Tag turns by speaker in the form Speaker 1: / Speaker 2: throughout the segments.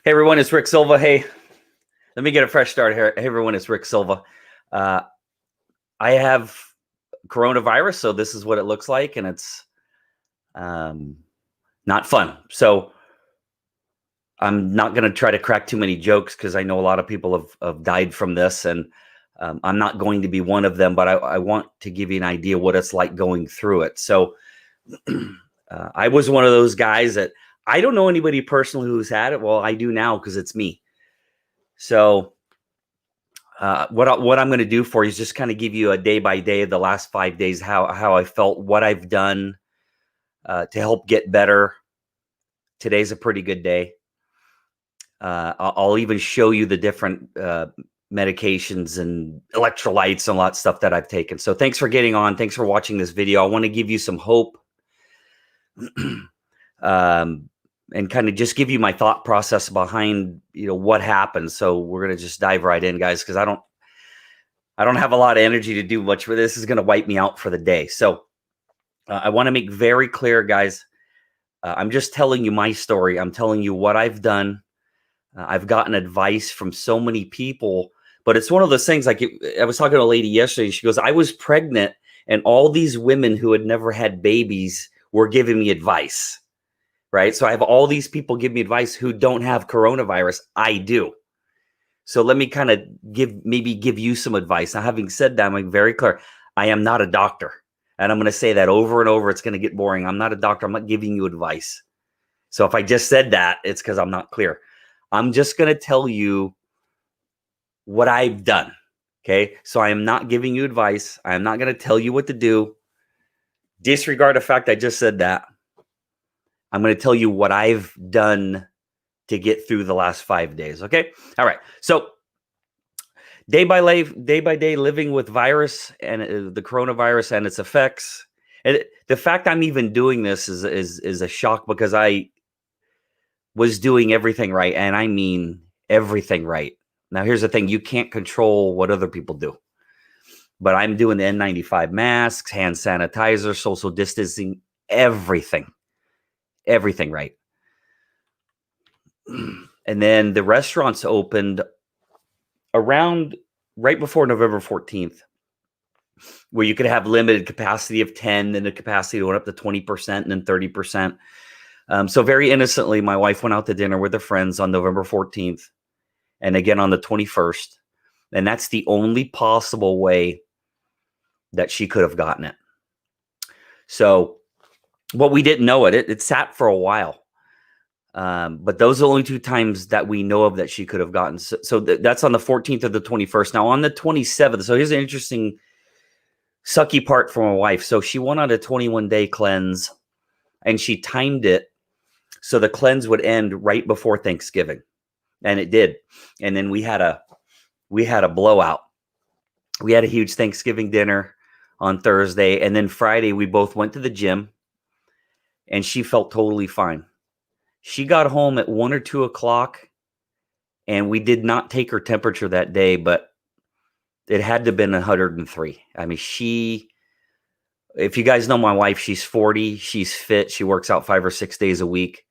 Speaker 1: Hey everyone, it's Rick Silva. Hey, let me get a fresh start here. Hey everyone, it's Rick Silva. I have coronavirus, so this is what it looks like, and it's not fun. So I'm not going to try to crack too many jokes because I know a lot of people have died from this, and I'm not going to be one of them. But I want to give you an idea what it's like going through it. So I was one of those guys that I don't know anybody personally who's had it. Well, I do now because it's me. So what I'm going to do for you is just kind of give you a day by day of the last 5 days, how I felt, what I've done to help get better. Today's a pretty good day. I'll even show you the different medications and electrolytes and a lot of stuff that I've taken. So thanks for getting on. Thanks for watching this video. I want to give you some hope. And kind of just give you my thought process behind, what happened. So we're going to just dive right in, guys, because I don't have a lot of energy to do much for this. This is going to wipe me out for the day. So I want to make very clear, guys, I'm just telling you my story. I'm telling you what I've done. I've gotten advice from so many people, but it's one of those things like I was talking to a lady yesterday. She goes, I was pregnant and all these women who had never had babies were giving me advice. Right. So I have all these people give me advice who don't have coronavirus. I do. So let me kind of give you some advice. Now, having said that, I'm very clear. I am not a doctor. And I'm going to say that over and over. It's going to get boring. I'm not a doctor. I'm not giving you advice. So if I just said that, it's because I'm not clear. I'm just going to tell you what I've done. Okay. So I am not giving you advice. I am not going to tell you what to do. Disregard the fact I just said that. I'm going to tell you what I've done to get through the last 5 days. Okay. All right. So day by day living with virus and the coronavirus and its effects. And the fact I'm even doing this is a shock because I was doing everything right. And I mean everything right. Now, here's the thing. You can't control what other people do. But I'm doing the N95 masks, hand sanitizer, social distancing, everything right. And then the restaurants opened around right before November 14th, where you could have limited capacity of 10, then the capacity went up to 20% and then 30%. So very innocently, my wife went out to dinner with her friends on November 14th and again on the 21st. And that's the only possible way that she could have gotten it. So what we didn't know it sat for a while. But those are the only two times that we know of that she could have gotten. So that's on the 14th or the 21st. Now on the 27th. So here's an interesting sucky part for my wife. So she went on a 21-day cleanse and she timed it so the cleanse would end right before Thanksgiving. And it did. And then we had a blowout. We had a huge Thanksgiving dinner on Thursday. And then Friday, we both went to the gym and she felt totally fine. She got home at 1 or 2 o'clock and we did not take her temperature that day, but it had to have been 103. I mean, if you guys know my wife, she's 40, she's fit. She works out 5 or 6 days a week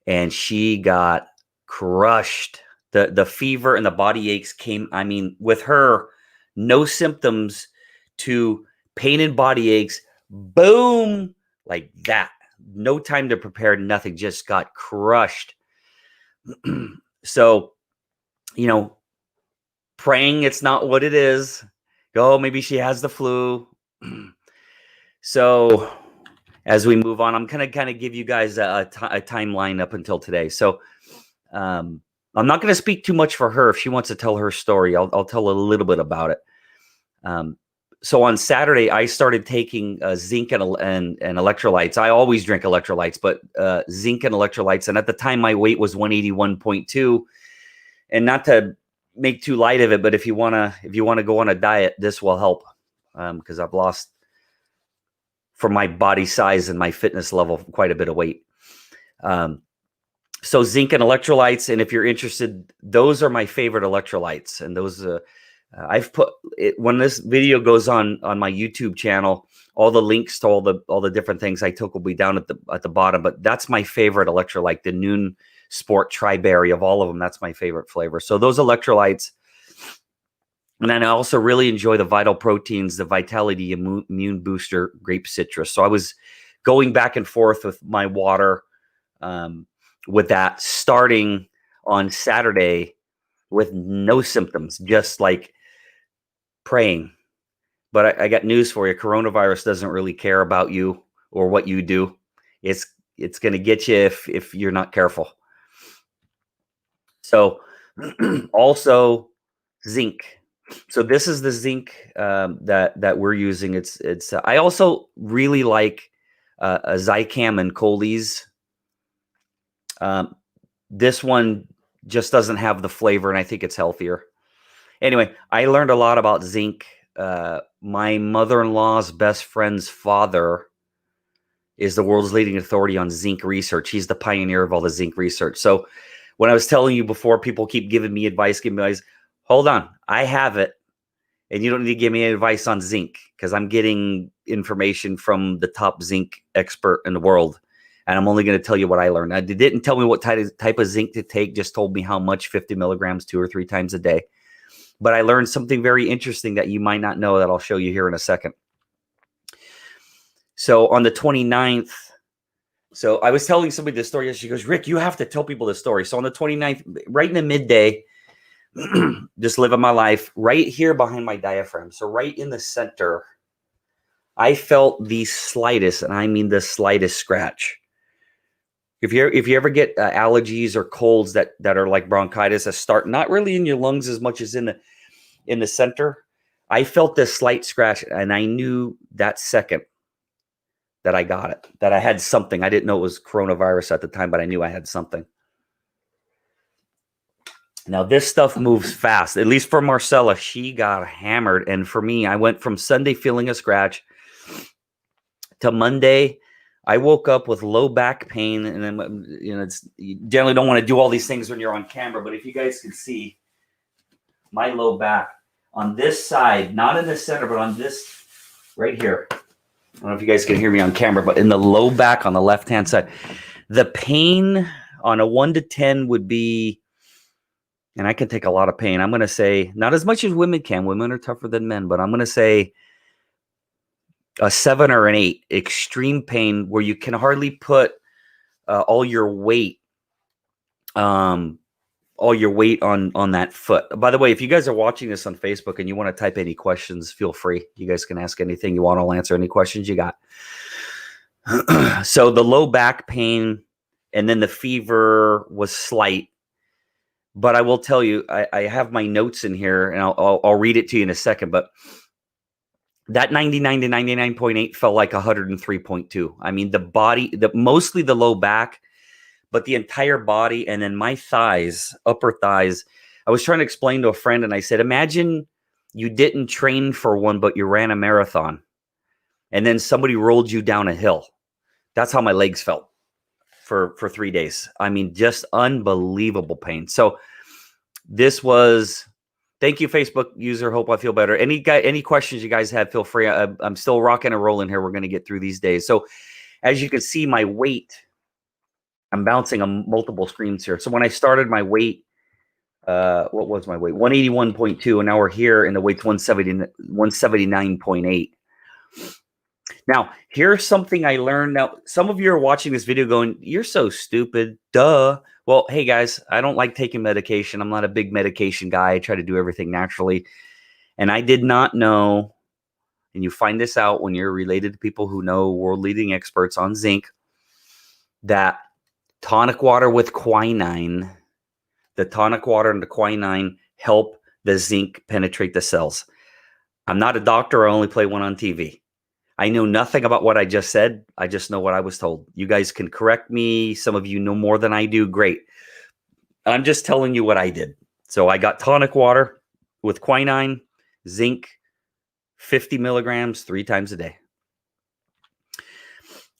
Speaker 1: and she got crushed. The fever and the body aches came, I mean, with her, no symptoms to pain and body aches, boom, like that. No time to prepare, nothing, just got crushed. So, praying it's not what it is. Maybe she has the flu. So as we move on, I'm going to kind of give you guys a timeline up until today. So I'm not going to speak too much for her. If she wants to tell her story, I'll tell a little bit about it. So on Saturday, I started taking zinc and electrolytes. I always drink electrolytes, but zinc and electrolytes. And at the time, my weight was 181.2. And not to make too light of it, but if you want to go on a diet, this will help because I've lost, for my body size and my fitness level, quite a bit of weight. So zinc and electrolytes. And if you're interested, those are my favorite electrolytes. And those I've put it, when this video goes on my YouTube channel, all the links to all the different things I took will be down at the bottom. But that's my favorite electrolyte, the Nuun Sport, Tri-Berry, of all of them, that's my favorite flavor. So those electrolytes. And then I also really enjoy the Vital Proteins, the Vitality Immune Booster Grape Citrus. So I was going back and forth with my water with that, starting on Saturday with no symptoms, just like praying. But I got news for you. Coronavirus doesn't really care about you or what you do. It's going to get you if you're not careful. So also zinc. So this is the zinc that we're using. It's. I also really like a Zicam and Cold-EEZE. This one just doesn't have the flavor, and I think it's healthier. Anyway, I learned a lot about zinc. My mother-in-law's best friend's father is the world's leading authority on zinc research. He's the pioneer of all the zinc research. So when I was telling you before, people keep giving me advice, hold on, I have it. And you don't need to give me advice on zinc, because I'm getting information from the top zinc expert in the world. And I'm only going to tell you what I learned. They didn't tell me what type of zinc to take, just told me how much, 50 milligrams 2 or 3 times a day. But I learned something very interesting that you might not know that I'll show you here in a second. So on the 29th, so I was telling somebody this story. She goes, Rick, you have to tell people this story. So on the 29th, right in the midday, just living my life, right here behind my diaphragm, so right in the center, I felt the slightest, and I mean the slightest scratch. If you ever get allergies or colds that are like bronchitis that start not really in your lungs as much as in the center, I felt this slight scratch, and I knew that second that I got it, that I had something. I didn't know it was coronavirus at the time, but I knew I had something. Now, this stuff moves fast, at least for Marcella. She got hammered. And for me, I went from Sunday feeling a scratch to Monday. I woke up with low back pain. And then, you generally don't want to do all these things when you're on camera. But if you guys can see my low back on this side, not in the center, but on this right here. I don't know if you guys can hear me on camera, but in the low back on the left-hand side, the pain on a 1 to 10 would be, and I can take a lot of pain. I'm going to say not as much as women can. Women are tougher than men, but I'm going to say a 7 or an 8. Extreme pain where you can hardly put all your weight on that foot. By the way, if you guys are watching this on Facebook and you want to type any questions, feel free. You guys can ask anything you want. I'll answer any questions you got. So the low back pain and then the fever was slight. But I will tell you, I have my notes in here, and I'll read it to you in a second. But that 99 to 99.8 felt like 103.2. I mean, the body, mostly the low back, but the entire body, and then my thighs, upper thighs. I was trying to explain to a friend, and I said, imagine you didn't train for one, but you ran a marathon, and then somebody rolled you down a hill. That's how my legs felt for 3 days. I mean, just unbelievable pain. So this was, thank you, Facebook user. Hope I feel better. Any questions you guys have, feel free. I'm still rocking and rolling here. We're going to get through these days. So as you can see, my weight, I'm bouncing on multiple screens here. So when I started, my weight, what was my weight? 181.2, and now we're here, and the weight's 179.8. Now, here's something I learned. Now, some of you are watching this video going, you're so stupid. Duh. Well, hey, guys, I don't like taking medication. I'm not a big medication guy. I try to do everything naturally. And I did not know, and you find this out when you're related to people who know world-leading experts on zinc, that tonic water with quinine, the tonic water and the quinine help the zinc penetrate the cells. I'm not a doctor. I only play one on TV. I know nothing about what I just said. I just know what I was told. You guys can correct me. Some of you know more than I do. Great. I'm just telling you what I did. So I got tonic water with quinine, zinc, 50 milligrams 3 times a day.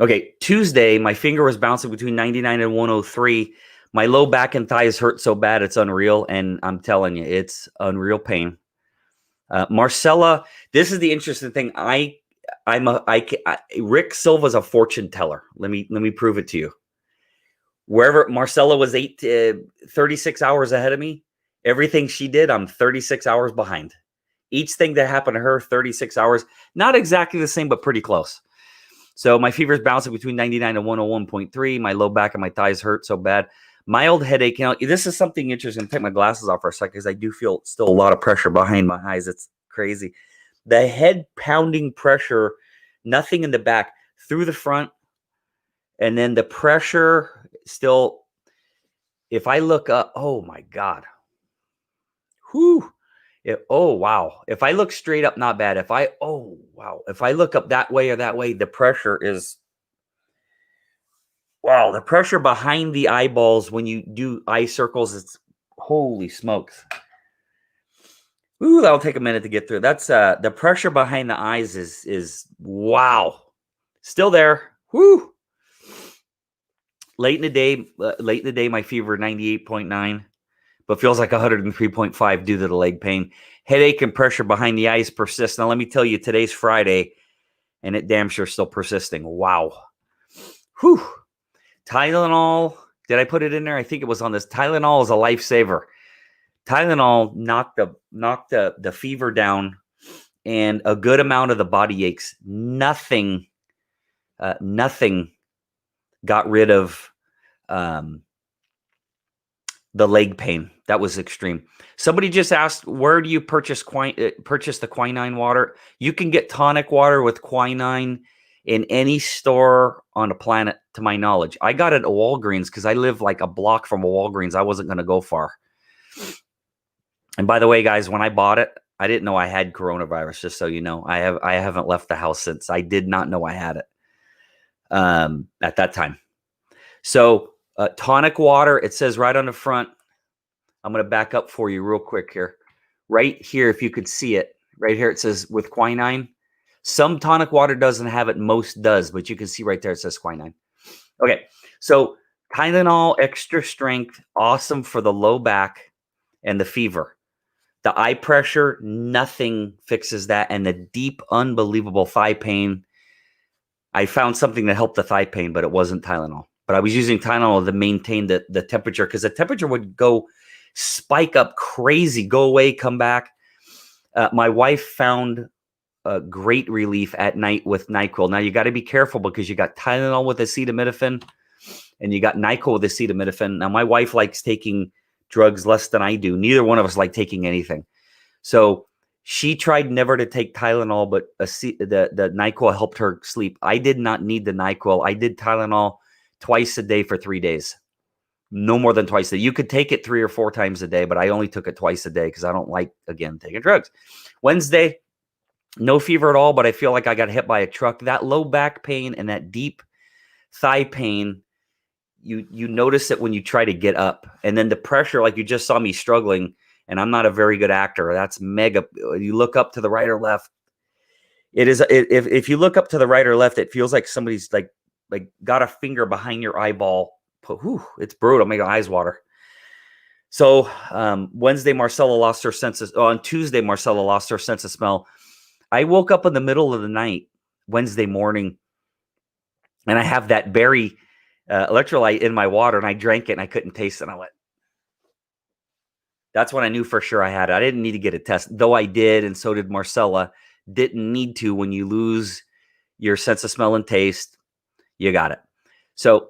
Speaker 1: Okay, Tuesday, my finger was bouncing between 99 and 103. My low back and thighs hurt so bad, it's unreal. And I'm telling you, it's unreal pain. Marcella, this is the interesting thing. Rick Silva's a fortune teller. Let me prove it to you. Wherever Marcella was 36 hours ahead of me, everything she did, I'm 36 hours behind. Each thing that happened to her, 36 hours, not exactly the same, but pretty close. So my fever is bouncing between 99 and 101.3. My low back and my thighs hurt so bad. Mild headache. You know, this is something interesting. Take my glasses off for a second because I do feel still a lot of pressure behind my eyes. It's crazy. The head pounding pressure, nothing in the back, through the front. And then the pressure still, if I look up, oh my God. Whew. Oh, wow. If I look straight up, not bad. If I look up that way or that way, the pressure is, wow. The pressure behind the eyeballs when you do eye circles, it's holy smokes. Ooh, that'll take a minute to get through. That's the pressure behind the eyes is wow. Still there. Whoo. Late in the day, my fever 98.9. But feels like 103.5 due to the leg pain. Headache and pressure behind the eyes persist. Now, let me tell you, today's Friday, and it damn sure still persisting. Wow. Whew. Tylenol. Did I put it in there? I think it was on this. Tylenol is a lifesaver. Tylenol knocked the fever down and a good amount of the body aches. Nothing got rid of the leg pain. That was extreme. Somebody just asked, where do you purchase the quinine water? You can get tonic water with quinine in any store on the planet, to my knowledge. I got it at Walgreens because I live like a block from a Walgreens. I wasn't going to go far. And by the way, guys, when I bought it, I didn't know I had coronavirus, just so you know. I haven't left the house since. I did not know I had it at that time. So tonic water, it says right on the front. I'm going to back up for you real quick here. Right here, if you could see it, right here, it says with quinine. Some tonic water doesn't have it. Most does, but you can see right there, it says quinine. Okay, so Tylenol extra strength, awesome for the low back and the fever. The eye pressure, nothing fixes that. And the deep, unbelievable thigh pain. I found something that helped the thigh pain, but it wasn't Tylenol. But I was using Tylenol to maintain the temperature because the temperature would go spike up crazy, go away, come back. My wife found a great relief at night with NyQuil. Now, you got to be careful because you got Tylenol with acetaminophen and you got NyQuil with acetaminophen. Now, my wife likes taking drugs less than I do. Neither one of us like taking anything. So she tried never to take Tylenol, but the NyQuil helped her sleep. I did not need the NyQuil. I did Tylenol twice a day for 3 days. No more than twice a day. You could take it 3 or 4 times a day, but I only took it twice a day because I don't like, again, taking drugs. Wednesday, no fever at all, but I feel like I got hit by a truck. That low back pain and that deep thigh pain, you notice it when you try to get up. And then the pressure, like you just saw me struggling, and I'm not a very good actor. That's mega. You look up to the right or left. If you look up to the right or left, it feels like somebody's like got a finger behind your eyeball. Whew, it's brutal. Make my eyes water. So Wednesday, Marcella lost her sense of. On Tuesday, Marcella lost her sense of smell. I woke up in the middle of the night, Wednesday morning, and I have that berry electrolyte in my water, and I drank it, and I couldn't taste it. And I went. That's when I knew for sure I had it. I didn't need to get a test, though I did, and so did Marcella. Didn't need to. When you lose your sense of smell and taste, you got it. So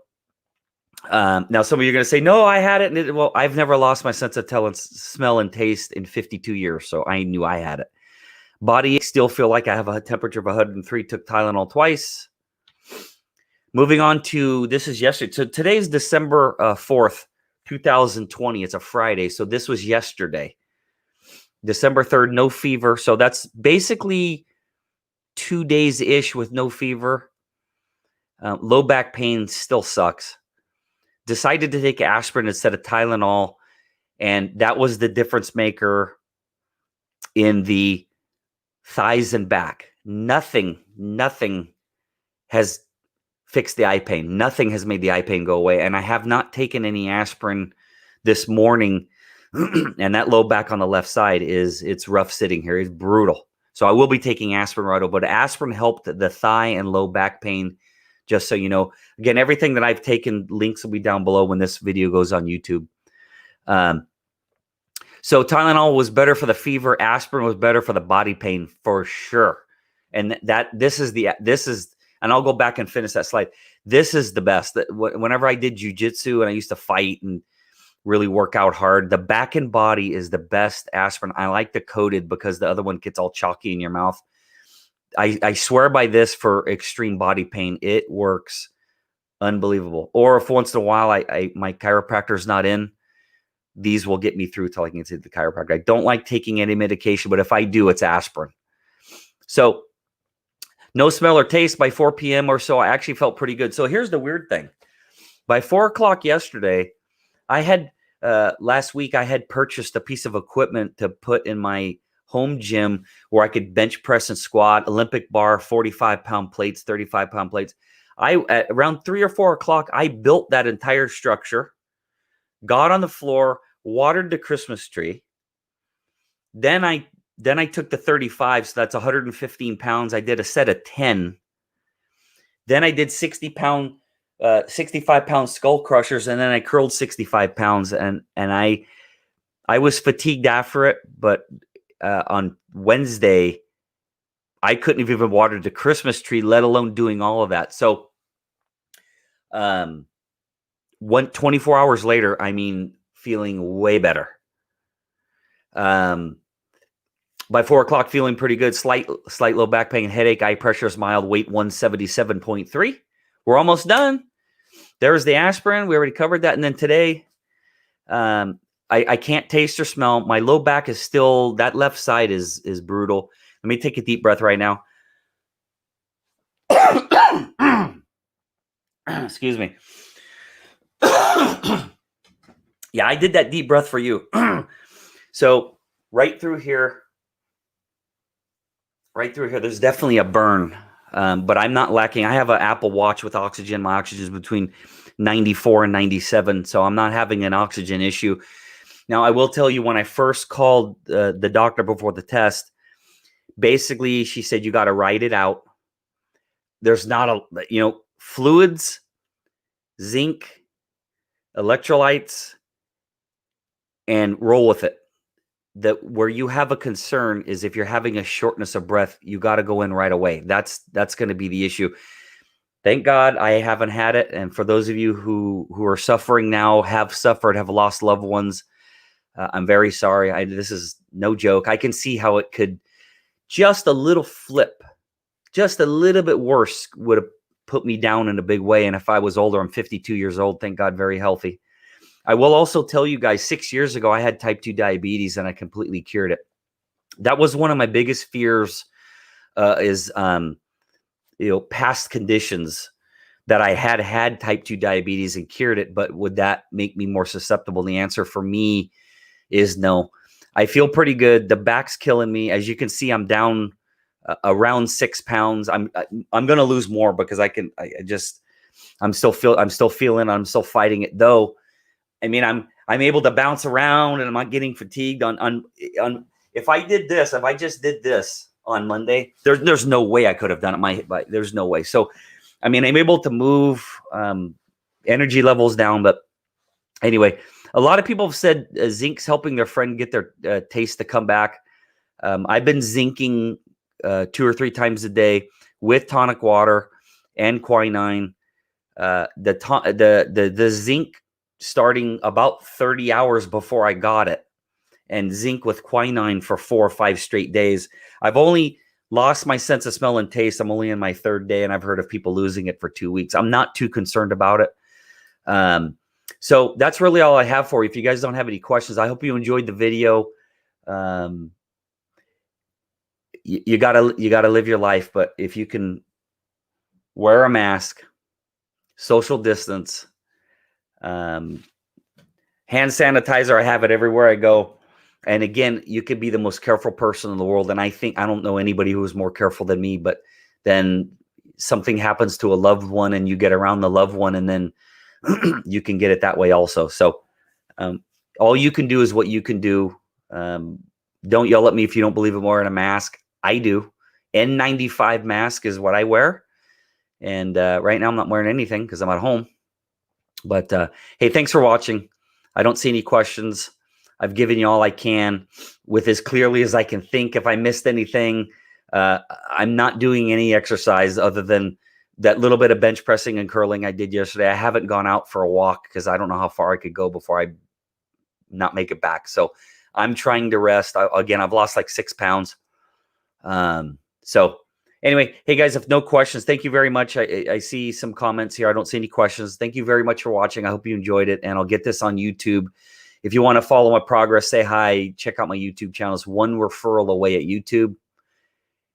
Speaker 1: now some of you are going to say, no, I had it. Well, I've never lost my sense of smell and taste in 52 years, so I knew I had it. Body ache, still feel like I have a temperature of 103. Took Tylenol twice. Moving on to, this is yesterday. So today's December 4th, 2020. It's a Friday, so this was yesterday. December 3rd, no fever. So that's basically 2 days-ish with no fever. Low back pain still sucks. Decided to take aspirin instead of Tylenol, and that was the difference maker in the thighs and back. Nothing has fixed the eye pain. Nothing has made the eye pain go away, and I have not taken any aspirin this morning, and that low back on the left side it's rough sitting here. It's brutal. So I will be taking aspirin right away, but aspirin helped the thigh and low back pain just so you know. Again, everything that I've taken, links will be down below when this video goes on YouTube. So Tylenol was better for the fever. Aspirin was better for the body pain for sure. And this is, and I'll go back and finish that slide. This is the best. Whenever I did jujitsu and I used to fight and really work out hard, the back and body is the best aspirin. I like the coated because the other one gets all chalky in your mouth. I swear by this for extreme body pain. It works unbelievable. Or if once in a while my chiropractor's not in, these will get me through till I can get to the chiropractor. I don't like taking any medication, but if I do, it's aspirin. So no smell or taste by 4 p.m. or so. I actually felt pretty good. So here's the weird thing. By 4 o'clock yesterday, I had last week I had purchased a piece of equipment to put in my home gym where I could bench press and squat, Olympic bar, 45-pound plates, 35-pound plates. At around 3 or 4 o'clock, I built that entire structure, got on the floor, watered the Christmas tree. Then I took the 35, so that's 115 pounds. I did a set of 10. Then I did 65-pound skull crushers, and then I curled 65 pounds. And I was fatigued after it, but on Wednesday, I couldn't have even watered the Christmas tree, let alone doing all of that. So 24 hours later, I mean, feeling way better. By 4 o'clock, feeling pretty good. Slight low back pain, headache, eye pressure is mild, weight 177.3. We're almost done. There's the aspirin. We already covered that. And then today, I can't taste or smell. My low back is still, that left side is brutal. Let me take a deep breath right now. Excuse me. Yeah, I did that deep breath for you. So right through here, there's definitely a burn, but I'm not lacking. I have an Apple Watch with oxygen. My oxygen is between 94 and 97, so I'm not having an oxygen issue. Now, I will tell you, when I first called the doctor before the test, basically she said, you got to write it out. There's not fluids, zinc, electrolytes, and roll with it. That where you have a concern is if you're having a shortness of breath, you got to go in right away. That's going to be the issue. Thank God I haven't had it. And for those of you who are suffering now, have suffered, have lost loved ones, I'm very sorry. This is no joke. I can see how it could, just a little flip, just a little bit worse would have put me down in a big way. And if I was older, I'm 52 years old, thank God, very healthy. I will also tell you guys, 6 years ago, I had type 2 diabetes and I completely cured it. That was one of my biggest fears, is past conditions that I had type 2 diabetes and cured it, but would that make me more susceptible? The answer for me is no. I feel pretty good. The back's killing me. As you can see, I'm down around 6 pounds. I'm going to lose more because I'm still feeling, I'm still fighting it though. I mean, I'm able to bounce around and I'm not getting fatigued on if I just did this on Monday, there's no way I could have done it. There's no way. So, I mean, I'm able to move, energy levels down, but anyway, a lot of people have said zinc's helping their friend get their taste to come back. I've been zinking 2 or 3 times a day with tonic water and quinine. The zinc starting about 30 hours before I got it, and zinc with quinine for 4 or 5 straight days. I've only lost my sense of smell and taste. I'm only in my 3rd day, and I've heard of people losing it for 2 weeks. I'm not too concerned about it. So that's really all I have for you. If you guys don't have any questions, I hope you enjoyed the video. You gotta live your life, but if you can wear a mask, social distance, hand sanitizer, I have it everywhere I go. And again, you could be the most careful person in the world. And I don't know anybody who is more careful than me, but then something happens to a loved one and you get around the loved one, and then you can get it that way also. So all you can do is what you can do. Don't yell at me if you don't believe in wearing a mask. I do. N95 mask is what I wear. And right now I'm not wearing anything because I'm at home. But hey, thanks for watching. I don't see any questions. I've given you all I can with as clearly as I can think. If I missed anything, I'm not doing any exercise other than that little bit of bench pressing and curling I did yesterday. I haven't gone out for a walk because I don't know how far I could go before I not make it back. So I'm trying to rest. Again, I've lost like 6 pounds. So anyway, hey guys, if no questions, thank you very much. I see some comments here. I don't see any questions. Thank you very much for watching. I hope you enjoyed it, and I'll get this on YouTube. If you want to follow my progress, say hi, check out my YouTube channel. It's one referral away at YouTube.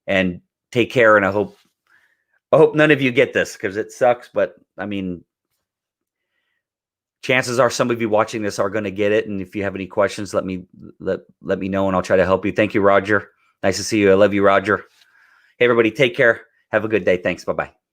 Speaker 1: And take care, and I hope none of you get this because it sucks, but I mean, chances are some of you watching this are going to get it. And if you have any questions, let me know, and I'll try to help you. Thank you, Roger. Nice to see you. I love you, Roger. Hey, everybody, take care. Have a good day. Thanks. Bye-bye.